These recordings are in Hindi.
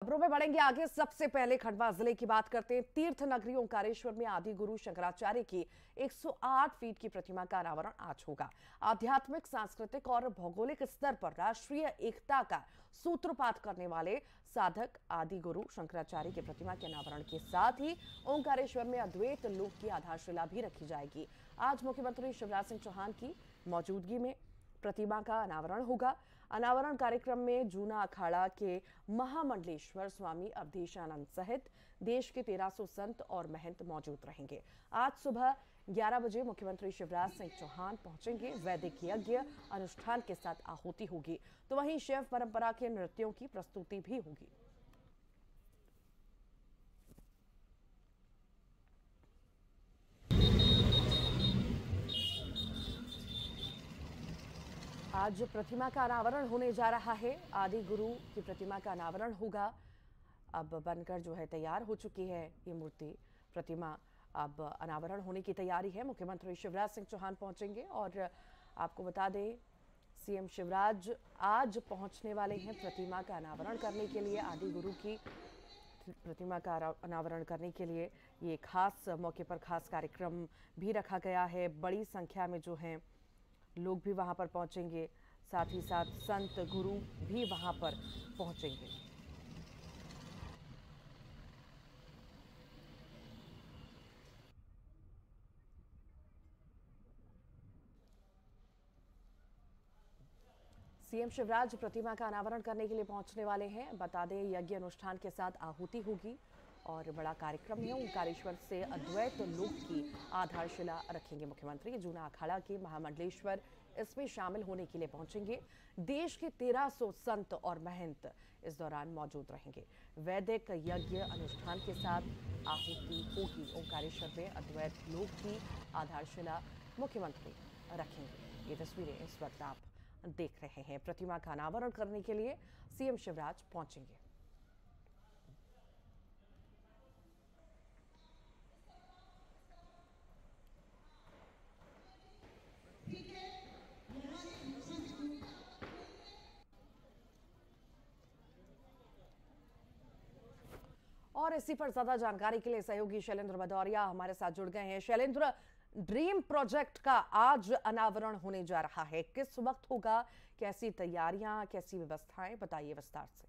खबरों में बढ़ेंगे आगे। सबसे पहले खंडवा जिले की बात करते हैं। तीर्थ नगरी ओंकारेश्वर में आदि गुरु शंकराचार्य की 108 फीट की प्रतिमा का अनावरण आज होगा। आध्यात्मिक, सांस्कृतिक और भौगोलिक स्तर पर राष्ट्रीय एकता का सूत्रपात करने वाले साधक आदि गुरु शंकराचार्य की प्रतिमा के अनावरण के साथ ही ओंकारेश्वर में अद्वैत लोक की आधारशिला भी रखी जाएगी। आज मुख्यमंत्री शिवराज सिंह चौहान की मौजूदगी में प्रतिमा का अनावरण होगा। अनावरण कार्यक्रम में जूना अखाड़ा के महामंडलेश्वर स्वामी अवधेशानंद सहित देश के 1300 संत और महंत मौजूद रहेंगे। आज सुबह 11 बजे मुख्यमंत्री शिवराज सिंह चौहान पहुंचेंगे। वैदिक यज्ञ अनुष्ठान के साथ आहुति होगी, तो वहीं शैव परंपरा के नृत्यों की प्रस्तुति भी होगी। आज प्रतिमा का अनावरण होने जा रहा है। आदि गुरु की प्रतिमा का अनावरण होगा। अब बनकर जो है तैयार हो चुकी है ये मूर्ति, प्रतिमा। अब अनावरण होने की तैयारी है। मुख्यमंत्री शिवराज सिंह चौहान पहुंचेंगे और आपको बता दें, सीएम शिवराज आज पहुंचने वाले हैं प्रतिमा का अनावरण करने के लिए। आदि गुरु की प्रतिमा का अनावरण करने के लिए ये खास मौके पर खास कार्यक्रम भी रखा गया है। बड़ी संख्या में जो है लोग भी वहां पर पहुंचेंगे, साथ ही साथ संत गुरु भी वहां पर पहुंचेंगे। सीएम शिवराज प्रतिमा का अनावरण करने के लिए पहुंचने वाले हैं। बता दें, यज्ञ अनुष्ठान के साथ आहुति होगी और बड़ा कार्यक्रम है। ओंकारेश्वर से अद्वैत लोक की आधारशिला रखेंगे मुख्यमंत्री। जूना अखाड़ा के महामंडलेश्वर इसमें शामिल होने के लिए पहुंचेंगे। देश के 1300 संत और महंत इस दौरान मौजूद रहेंगे। वैदिक यज्ञ अनुष्ठान के साथ आहुति होगी। ओंकारेश्वर में अद्वैत लोक की आधारशिला मुख्यमंत्री रखेंगे। ये तस्वीरें इस वक्त आप देख रहे हैं। प्रतिमा का अनावरण करने के लिए सीएम शिवराज पहुंचेंगे। और इसी पर ज्यादा जानकारी के लिए सहयोगी शैलेंद्र भदौरिया हमारे साथ जुड़ गए हैं। शैलेंद्र, ड्रीम प्रोजेक्ट का आज अनावरण होने जा रहा है, किस वक्त होगा, कैसी तैयारियां, कैसी व्यवस्थाएं, बताइए विस्तार से।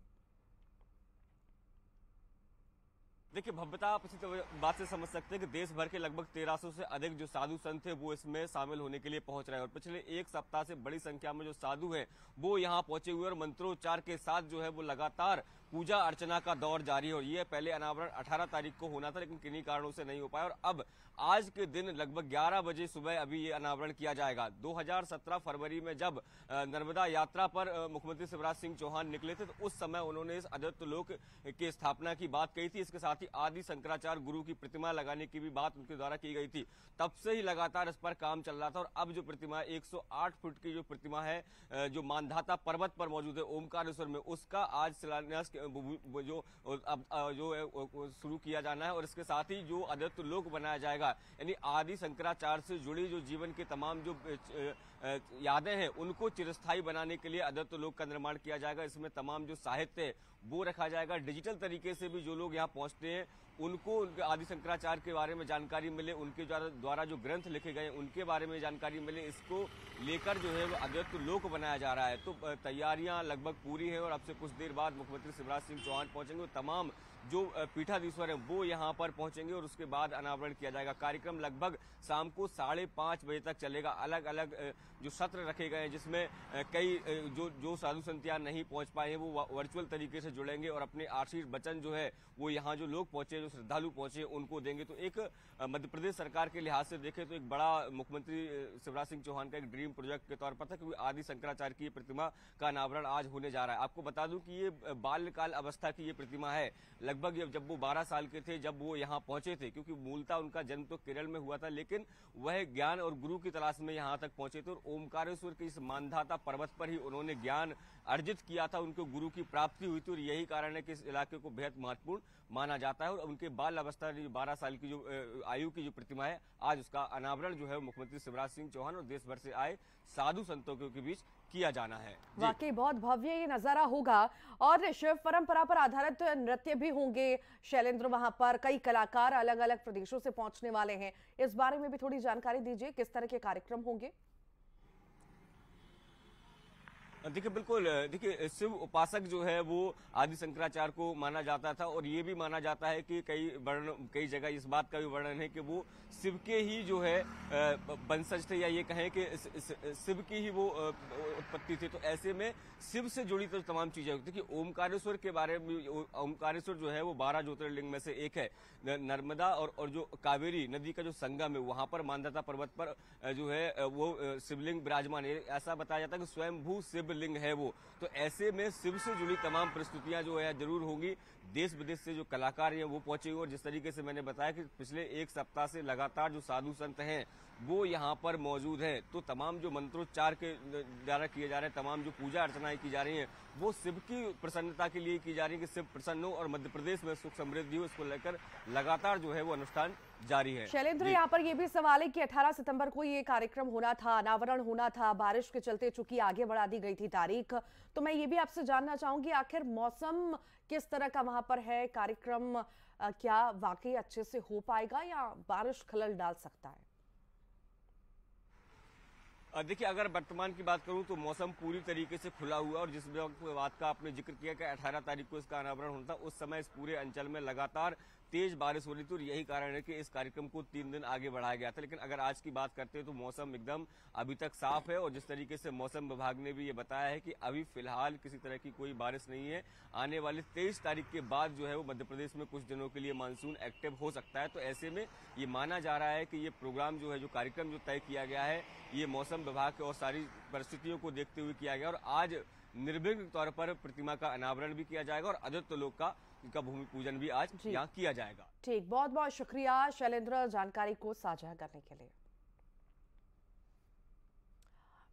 देखिए, भव्यता आप इसी बात से समझ सकते हैं कि देश भर के लगभग 1300 से अधिक जो साधु संत हैं वो इसमें शामिल होने के लिए पहुंच रहे हैं। और पिछले एक सप्ताह से बड़ी संख्या में जो साधु हैं वो यहाँ पहुंचे हुए और मंत्रोच्चार के साथ जो है वो लगातार पूजा अर्चना का दौर जारी है। और ये पहले अनावरण 18 तारीख को होना था, लेकिन किन्हीं कारणों से नहीं हो पाया और अब आज के दिन लगभग 11 बजे सुबह अभी ये अनावरण किया जाएगा। 2017 फरवरी में जब नर्मदा यात्रा पर मुख्यमंत्री शिवराज सिंह चौहान निकले थे तो उस समय उन्होंने इस अद्वैत लोक की स्थापना की बात कही थी। इसके साथ ही आदि शंकराचार्य गुरु की प्रतिमा लगाने की भी बात उनके द्वारा की गई थी। तब से ही लगातार इस पर काम चल रहा था और अब जो प्रतिमा 108 फुट की जो प्रतिमा है जो मानधाता पर्वत पर मौजूद है ओमकारेश्वर में, उसका आज शिलान्यास जो शुरू किया जाना है। और इसके साथ ही जो अद्वैत लोक बनाया जाएगा, यानी आदि शंकराचार्य से जुड़ी जो जीवन के तमाम जो यादें हैं उनको चिरस्थायी बनाने के लिए अद्वैत लोक का निर्माण किया जाएगा। इसमें तमाम जो साहित्य है वो रखा जाएगा। डिजिटल तरीके से भी जो लोग यहाँ पहुंचते हैं उनको आदि शंकराचार्य के बारे में जानकारी मिले, उनके द्वारा जो ग्रंथ लिखे गए उनके बारे में जानकारी मिले, इसको लेकर जो है वो अद्वैत लोक बनाया जा रहा है। तो तैयारियां लगभग पूरी है और अब से कुछ देर बाद मुख्यमंत्री शिवराज सिंह चौहान पहुंचेंगे। तमाम जो पीठाधीश्वर हैं वो यहाँ पर पहुंचेंगे और उसके बाद अनावरण किया जाएगा। कार्यक्रम लगभग शाम को 5:30 बजे तक चलेगा। अलग अलग जो सत्र रखे गए हैं जिसमें कई जो साधु संत यहाँ नहीं पहुंच पाए हैं वो वर्चुअल तरीके से जुड़ेंगे और अपने आशीष वचन जो है वो यहाँ जो लोग पहुंचे, जो श्रद्धालु पहुंचे उनको देंगे। तो एक मध्य प्रदेश सरकार के लिहाज से देखें तो एक बड़ा मुख्यमंत्री शिवराज सिंह चौहान का एक ड्रीम प्रोजेक्ट के तौर पर था, क्योंकि आदि शंकराचार्य की प्रतिमा का अनावरण आज होने जा रहा है। आपको बता दूं कि ये बाल्यकाल अवस्था की ये प्रतिमा है। लगभग जब वो 12 साल के थे जब वो यहाँ पहुंचे थे, क्योंकि मूलतः उनका जन्म तो केरल में हुआ था, लेकिन वह ज्ञान और गुरु की तलाश में यहाँ तक पहुंचे थे और ओमकारेश्वर के इस मानधाता पर्वत पर ही उन्होंने ज्ञान अर्जित किया था, उनको गुरु की प्राप्ति हुई थी। और यही कारण है कि इस इलाके को बेहद महत्वपूर्ण माना जाता है और उनकी उनके बाल अवस्था 12 साल की जो आयु की जो प्रतिमा है, आज उसका अनावरण जो है मुख्यमंत्री शिवराज सिंह चौहान और देश भर से आए साधु संतों के बीच किया जाना है। वाकई बहुत भव्य ये नजारा होगा और शिव परंपरा पर आधारित नृत्य भी होंगे। शैलेंद्र, वहां पर कई कलाकार अलग अलग प्रदेशों से पहुंचने वाले हैं, इस बारे में भी थोड़ी जानकारी दीजिए, किस तरह के कार्यक्रम होंगे? देखिए बिल्कुल, देखिए शिव उपासक जो है वो आदि शंकराचार्य को माना जाता था और ये भी माना जाता है कि कई जगह इस बात का भी वर्णन है कि वो शिव के ही जो है वंशज थे, या ये कहें कि शिव की ही वो उत्पत्ति थी। तो ऐसे में शिव से जुड़ी तो तमाम चीजें होती थी कि ओमकारेश्वर के बारे में, ओमकारेश्वर जो है वो 12 ज्योतिर्लिंग में से एक है। नर्मदा और जो कावेरी नदी का जो संगम है, वहां पर मानदाता पर्वत पर जो है वो शिवलिंग विराजमान है। ऐसा बताया जाता है कि स्वयंभू शिवलिंग है वो। तो ऐसे में शिव से जुड़ी तमाम प्रस्तुतियां जो है जरूर होंगी। देश विदेश से जो कलाकार हैं वो पहुंचेंगे और जिस तरीके से मैंने बताया कि पिछले एक सप्ताह से लगातार जो साधु संत हैं वो यहाँ पर मौजूद है। तो तमाम जो मंत्रोच्चार के द्वारा किए जा रहे हैं, तमाम जो पूजा अर्चनाएं की जा रही हैं, वो शिव की प्रसन्नता के लिए की जा रही है कि शिव प्रसन्न हो और मध्य प्रदेश में सुख समृद्धि हो। इसको लेकर लगातार जो है वो अनुष्ठान जारी है। शैलेंद्र, यहाँ पर ये भी सवाल है कि 18 सितंबर को ये कार्यक्रम होना था, अनावरण होना था, बारिश के चलते चूंकि आगे बढ़ा दी गई थी तारीख, तो मैं ये भी आपसे जानना चाहूंगी आखिर मौसम किस तरह का वहां पर है? कार्यक्रम क्या वाकई अच्छे से हो पाएगा या बारिश खलल डाल सकता है? देखिए, अगर वर्तमान की बात करूं तो मौसम पूरी तरीके से खुला हुआ और जिस बात का आपने जिक्र किया कि 18 तारीख को इसका अनावरण होता, उस समय इस पूरे अंचल में लगातार तेज बारिश हो रही थी और यही कारण है कि इस कार्यक्रम को 3 दिन आगे बढ़ाया गया था। लेकिन अगर आज की बात करते हैं तो मौसम एकदम अभी तक साफ है और जिस तरीके से मौसम विभाग ने भी ये बताया है कि अभी फिलहाल किसी तरह की कोई बारिश नहीं है। आने वाली 23 तारीख के बाद जो है वो मध्य प्रदेश में कुछ दिनों के लिए मानसून एक्टिव हो सकता है। तो ऐसे में ये माना जा रहा है कि ये प्रोग्राम जो है, जो कार्यक्रम जो तय किया गया है, ये मौसम विभाग के और सारी परिस्थितियों को देखते हुए किया गया और आज निर्विघ्न तौर पर प्रतिमा का अनावरण भी किया जाएगा और आदित्य लोक का भूमि पूजन भी आज यहाँ किया जाएगा। ठीक, बहुत बहुत शुक्रिया शैलेंद्र जानकारी को साझा करने के लिए।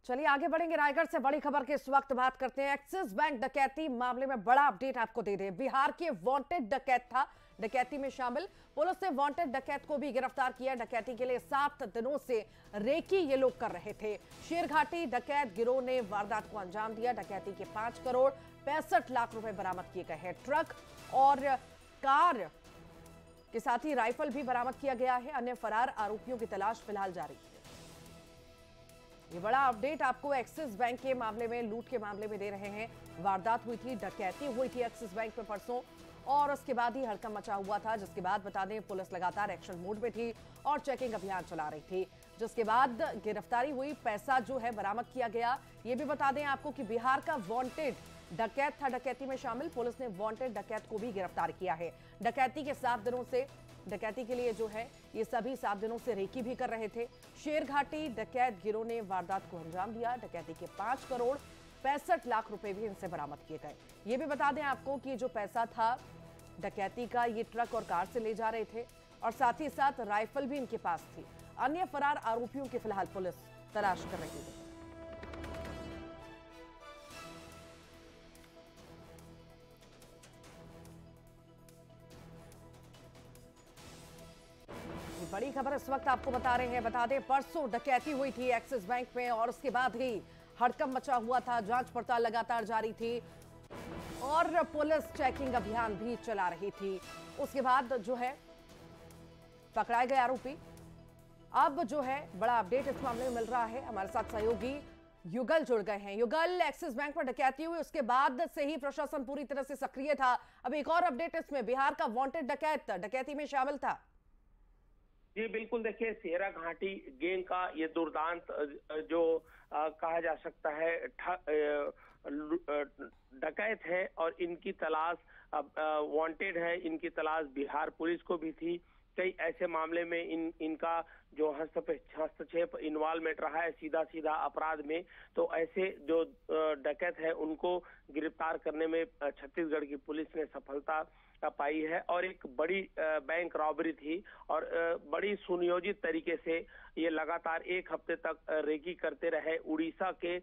चलिए आगे बढ़ेंगे। रायगढ़ से बड़ी खबर की इस वक्त बात करते हैं। एक्सिस बैंक डकैती मामले में बड़ा अपडेट आपको दे दें। बिहार के वांटेड डकैत था डकैती में शामिल। पुलिस ने वांटेड डकैत को भी गिरफ्तार किया। डकैती के लिए 7 दिनों से रेकी ये लोग कर रहे थे। शेरघाटी डकैत गिरोह ने वारदात को अंजाम दिया। डकैती के 5 करोड़ 65 लाख रुपए बरामद किए गए हैं। ट्रक और कार के साथ ही राइफल भी बरामद किया गया है। अन्य फरार आरोपियों की तलाश फिलहाल जारी है। ये बड़ा अपडेट आपको एक्सिस बैंक के मामले में, लूट के मामले में दे रहे हैं। वारदात हुई थी, डकैती हुई थी एक्सिस बैंक में परसों और उसके बाद ही हड़कंप मचा हुआ था, जिसके बाद बता दें पुलिस लगातार एक्शन मोड में थी और चेकिंग अभियान चला रही थी, जिसके बाद गिरफ्तारी हुई, पैसा जो है बरामद किया गया। ये भी बता दें आपको कि बिहार का वांटेड डकैत था डकैती में शामिल। पुलिस ने वांटेड डकैत को भी गिरफ्तार किया है। डकैती के 7 दिनों से, डकैती के लिए जो है ये सभी 7 दिनों से रेकी भी कर रहे थे। शेरघाटी डकैत गिरोह ने वारदात को अंजाम दिया। डकैती के 5 करोड़ 65 लाख रुपए भी इनसे बरामद किए गए। ये भी बता दें आपको कि जो पैसा था डकैती का, ये ट्रक और कार से ले जा रहे थे और साथ ही साथ राइफल भी इनके पास थी। अन्य फरार आरोपियों की फिलहाल पुलिस तलाश कर रही है। बड़ी खबर इस वक्त आपको बता रहे हैं। बता दें परसों डकैती हुई थी एक्सिस बैंक में और उसके बाद ही हड़कंप मचा हुआ था। जांच पड़ताल लगातार जारी थी और पुलिस चेकिंग अभियान भी चला रही थी। उसके बाद जो है पकड़ाए गए आरोपी। अब जो है बड़ा अपडेट इस मामले में मिल रहा है। हमारे साथ सहयोगी युगल जुड़ गए हैं। युगल, एक्सिस बैंक पर डकैती हुई, उसके बाद से ही प्रशासन पूरी तरह से सक्रिय था। अब एक और अपडेट इसमें, बिहार का वांटेड डकैत डकैती में शामिल था। जी बिल्कुल, देखिए सेरा घाटी गैंग का ये दुर्दांत जो कहा जा सकता है डकैत है और इनकी तलाश वांटेड है। इनकी तलाश बिहार पुलिस को भी थी। कई ऐसे मामले में इनका जो हस्तक्षेप इन्वॉल्वमेंट रहा है सीधा अपराध में, तो ऐसे जो डकैत है उनको गिरफ्तार करने में छत्तीसगढ़ की पुलिस ने सफलता पाई है। और एक बड़ी बैंक रॉबरी थी और बड़ी सुनियोजित तरीके से ये लगातार 1 हफ्ते तक रेकी करते रहे। उड़ीसा के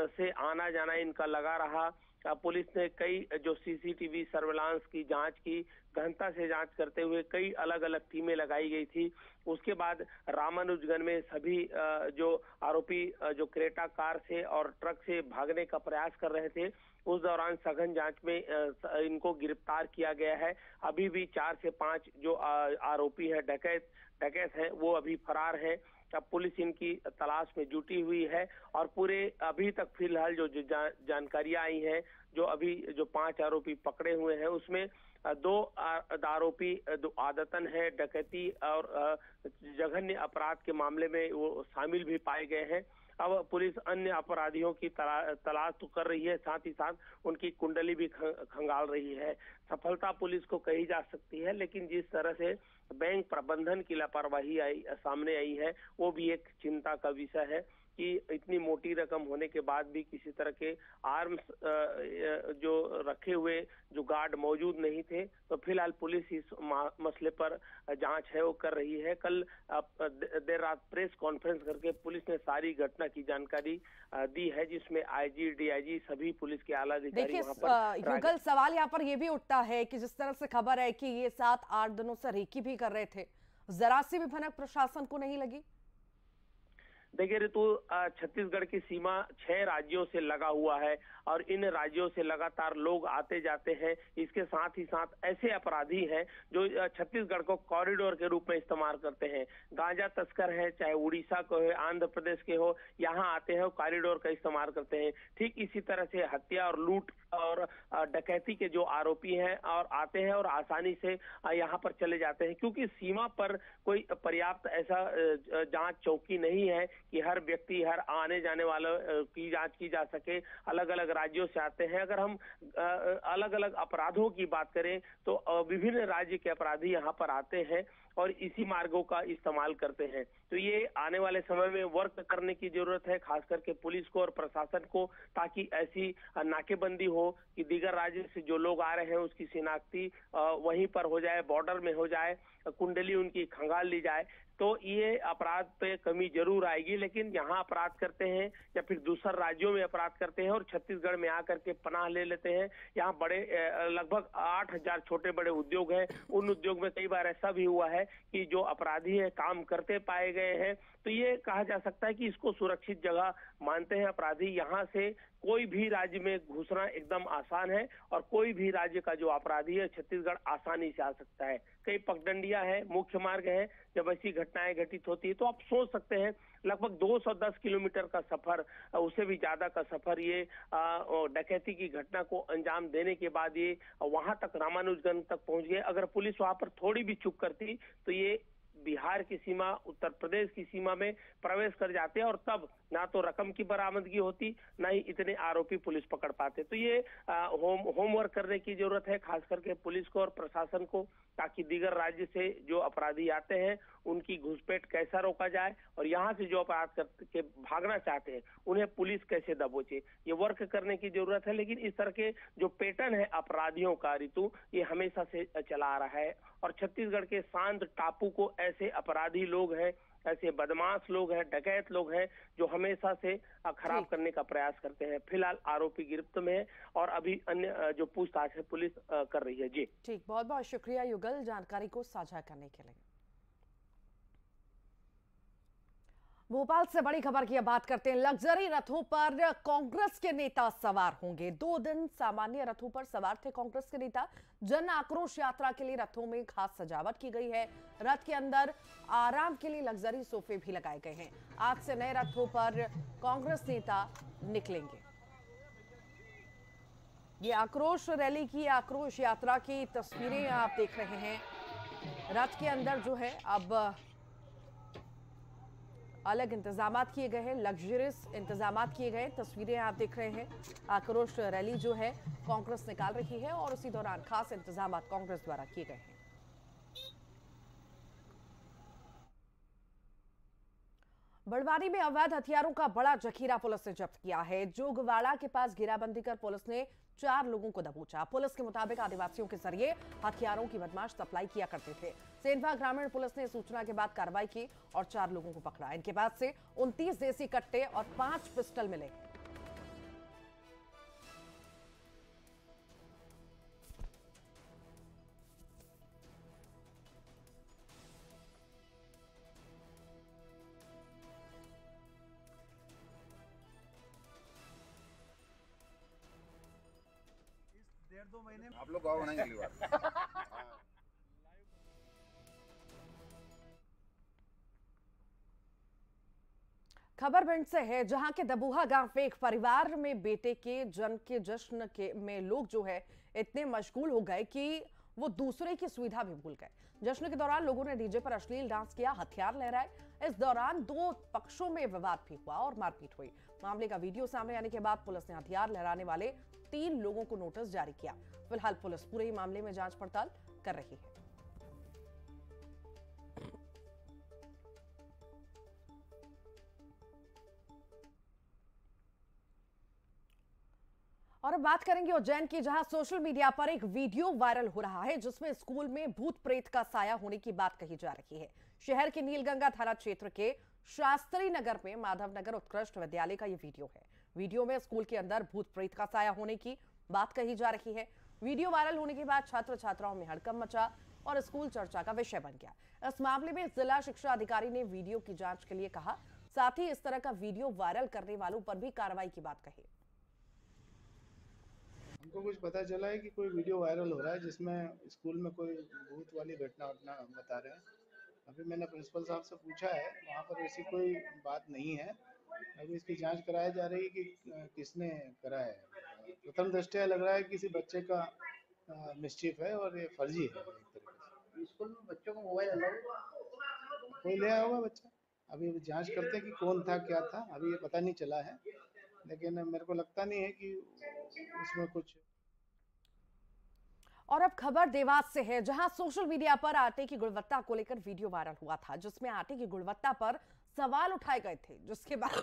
से आना जाना इनका लगा रहा पुलिस ने कई जो सीसीटीवी सर्विलांस की जांच की, गहनता से जांच करते हुए कई अलग अलग टीमें लगाई गई थी। उसके बाद रामानुजगंज में सभी जो आरोपी जो क्रेटा कार से और ट्रक से भागने का प्रयास कर रहे थे, उस दौरान सघन जांच में इनको गिरफ्तार किया गया है। अभी भी 4 से 5 जो आरोपी है डकैत हैं, वो अभी फरार हैं। अब पुलिस इनकी तलाश में जुटी हुई है और पूरे अभी तक फिलहाल जो जानकारियां आई हैं, जो 5 आरोपी पकड़े हुए हैं, उसमें 2 आरोपी आदतन है डकैती और जघन्य अपराध के मामले में वो शामिल भी पाए गए हैं। अब पुलिस अन्य अपराधियों की तलाश तो कर रही है, साथ ही साथ उनकी कुंडली भी खंगाल रही है। सफलता पुलिस को कही जा सकती है, लेकिन जिस तरह से बैंक प्रबंधन की लापरवाही सामने आई है, वो भी एक चिंता का विषय है कि इतनी मोटी रकम होने के बाद भी किसी तरह के आर्म्स जो रखे हुए जो गार्ड मौजूद नहीं थे। तो फिलहाल पुलिस इस मसले पर जांच है वो कर रही है। कल देर रात प्रेस कॉन्फ्रेंस करके पुलिस ने सारी घटना की जानकारी दी है, जिसमें आईजी, डीआईजी, सभी पुलिस के आला अधिकारी वहां पर। युगल, सवाल यहाँ पर ये भी उठता है कि जिस तरह से खबर है कि ये 7-8 दिनों से रेकी भी कर रहे थे, जरा सी भी भनक प्रशासन को नहीं लगी? देखिए ऋतु, छत्तीसगढ़ की सीमा 6 राज्यों से लगा हुआ है और इन राज्यों से लगातार लोग आते जाते हैं। इसके साथ ही साथ ऐसे अपराधी हैं जो छत्तीसगढ़ को कॉरिडोर के रूप में इस्तेमाल करते हैं। गांजा तस्कर है, चाहे उड़ीसा को है, आंध्र प्रदेश के हो, यहाँ आते हैं, कॉरिडोर का इस्तेमाल करते हैं। ठीक इसी तरह से हत्या और लूट और डकैती के जो आरोपी हैं और आते हैं और आसानी से यहाँ पर चले जाते हैं, क्योंकि सीमा पर कोई पर्याप्त ऐसा जांच चौकी नहीं है कि हर व्यक्ति, हर आने जाने वालों की जांच की जा सके। अलग अलग राज्यों से आते हैं। अगर हम अलग अलग अपराधों की बात करें तो विभिन्न राज्य के अपराधी यहाँ पर आते हैं और इसी मार्गों का इस्तेमाल करते हैं। तो ये आने वाले समय में वर्क करने की जरूरत है, खास करके पुलिस को और प्रशासन को, ताकि ऐसी नाकेबंदी हो कि दीगर राज्य से जो लोग आ रहे हैं उसकी शिनाख्ती वहीं पर हो जाए, बॉर्डर में हो जाए, कुंडली उनकी खंगाल ली जाए। तो ये अपराध पे कमी जरूर आएगी, लेकिन यहाँ अपराध करते हैं या फिर दूसरे राज्यों में अपराध करते हैं और छत्तीसगढ़ में आकर के पनाह ले लेते हैं। यहाँ बड़े लगभग 8,000 छोटे बड़े उद्योग हैं। उन उद्योग में कई बार ऐसा भी हुआ है कि जो अपराधी है काम करते पाए गए हैं। तो ये कहा जा सकता है कि इसको सुरक्षित जगह मानते हैं अपराधी। यहाँ से कोई भी राज्य में घुसना एकदम आसान है और कोई भी राज्य का जो अपराधी है छत्तीसगढ़ आसानी से आ सकता है। कई पगडंडियां हैं, मुख्य मार्ग है। जब ऐसी घटनाएं घटित होती है तो आप सोच सकते हैं लगभग 210 किलोमीटर का सफर, उससे भी ज्यादा का सफर ये डकैती की घटना को अंजाम देने के बाद ये वहां तक रामानुजगंज तक पहुंच गए। अगर पुलिस वहां पर थोड़ी भी चूक करती तो ये बिहार की सीमा, उत्तर प्रदेश की सीमा में प्रवेश कर जाते हैं और तब ना तो रकम की बरामदगी होती, ना ही इतने आरोपी पुलिस पकड़ पाते। तो ये होमवर्क करने की जरूरत है, खास करके पुलिस को और प्रशासन को, ताकि दीगर राज्य से जो अपराधी आते हैं उनकी घुसपैठ कैसा रोका जाए और यहाँ से जो अपराध करके भागना चाहते हैं उन्हें पुलिस कैसे दबोचे, ये वर्क करने की जरूरत है। लेकिन इस तरह के जो पैटर्न है अपराधियों का ऋतु, ये हमेशा से चला आ रहा है और छत्तीसगढ़ के शांत टापू को ऐसे अपराधी लोग हैं, ऐसे बदमाश लोग हैं, डकैत लोग हैं जो हमेशा से खराब करने का प्रयास करते हैं। फिलहाल आरोपी गिरफ्त में है और अभी अन्य जो पूछताछ है पुलिस कर रही है। जी ठीक, बहुत बहुत शुक्रिया युगल जानकारी को साझा करने के लिए। भोपाल से बड़ी खबर की बात करते हैं। लग्जरी रथों पर कांग्रेस के नेता सवार होंगे। 2 दिन सामान्य रथों पर सवार थे कांग्रेस के नेता। जन आक्रोश यात्रा के लिए रथों में खास सजावट की गई है। रथ के अंदर आराम के लिए लग्जरी सोफे भी लगाए गए हैं। आज से नए रथों पर कांग्रेस नेता निकलेंगे। ये आक्रोश रैली की, आक्रोश यात्रा की तस्वीरें आप देख रहे हैं। रथ के अंदर जो है अब अलग इंतजामात किए गए हैं, लग्जरियस इंतजामात किए गए। तस्वीरें आप देख रहे हैं। आक्रोश रैली जो है कांग्रेस निकाल रही है और उसी दौरान खास इंतजामात कांग्रेस द्वारा किए गए हैं। बड़वानी में अवैध हथियारों का बड़ा जखीरा पुलिस ने जब्त किया है। जोगवाड़ा के पास घेराबंदी कर पुलिस ने 4 लोगों को दबोचा। पुलिस के मुताबिक आदिवासियों के जरिए हथियारों की बदमाश सप्लाई किया करते थे। सेंधवा ग्रामीण पुलिस ने सूचना के बाद कार्रवाई की और 4 लोगों को पकड़ा। इनके पास से 29 देसी कट्टे और 5 पिस्टल मिले। 1.5-2 महीने आप लोग गाँव बनाएंगे अगली बार। खबर भिंड से है, जहां के दबूहा गांव में एक परिवार में बेटे के जन्म के जश्न के में लोग जो है इतने मशगूल हो गए कि वो दूसरे की सुविधा भी भूल गए। जश्न के दौरान लोगों ने डीजे पर अश्लील डांस किया, हथियार लहराए। इस दौरान दो पक्षों में विवाद भी हुआ और मारपीट हुई। मामले का वीडियो सामने आने के बाद पुलिस ने हथियार लहराने वाले 3 लोगों को नोटिस जारी किया। फिलहाल पुलिस पूरे ही मामले में जांच पड़ताल कर रही है। और अब बात करेंगे उज्जैन की, जहां सोशल मीडिया पर एक वीडियो वायरल हो रहा है जिसमें स्कूल में भूत प्रेत का साया होने की बात कही जा रही है। शहर के नीलगंगा थाना क्षेत्र के शास्त्री नगर में माधव नगर उत्कृष्ट विद्यालय का यह वीडियो है। वीडियो में स्कूल के अंदर भूत प्रेत का साया होने की बात कही जा रही है। वीडियो वायरल होने के बाद छात्र छात्राओं में हड़कंप मचा और स्कूल चर्चा का विषय बन गया। इस मामले में जिला शिक्षा अधिकारी ने वीडियो की जांच के लिए कहा, साथ ही इस तरह का वीडियो वायरल करने वालों पर भी कार्रवाई की बात कही। हमको कुछ पता चला है कि कोई वीडियो वायरल हो रहा है जिसमें स्कूल में कोई भूत वाली घटना बता रहे हैं। अभी मैंने प्रिंसिपल साहब से पूछा है, वहाँ पर ऐसी कोई बात नहीं है। अभी इसकी जांच कराई जा रही है कि किसने करा है। प्रथम दृष्टया लग रहा है कि किसी बच्चे का मिस्चीफ है और ये फर्जी है। एक तरीके से स्कूल में बच्चों को मोबाइल अलाउ कोई ले आया होगा बच्चा। अभी जांच करते हैं कि कौन था क्या था, अभी ये पता नहीं चला है, लेकिन मेरे को लगता नहीं है कि उसमें कुछ। और अब खबर देवास से है, जहां सोशल मीडिया पर आटे की गुणवत्ता को लेकर वीडियो वायरल हुआ था जिसमें आटे की गुणवत्ता पर सवाल उठाए गए थे, जिसके बाद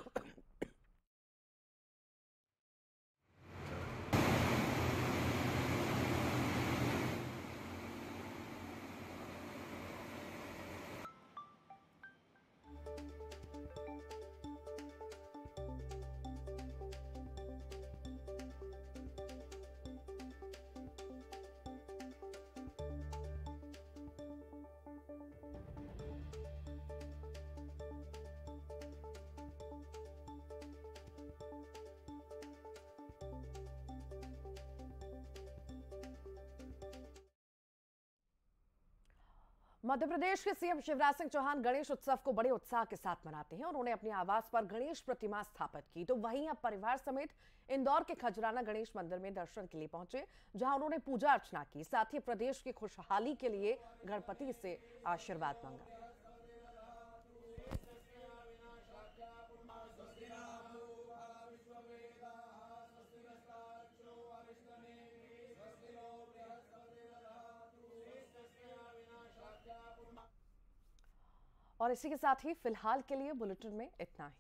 मध्य प्रदेश के सीएम शिवराज सिंह चौहान गणेश उत्सव को बड़े उत्साह के साथ मनाते हैं और उन्होंने अपने आवास पर गणेश प्रतिमा स्थापित की। तो वहीं अब परिवार समेत इंदौर के खजराना गणेश मंदिर में दर्शन के लिए पहुंचे, जहां उन्होंने पूजा अर्चना की, साथ ही प्रदेश की खुशहाली के लिए गणपति से आशीर्वाद मांगा। और इसी के साथ ही फिलहाल के लिए बुलेटिन में इतना ही।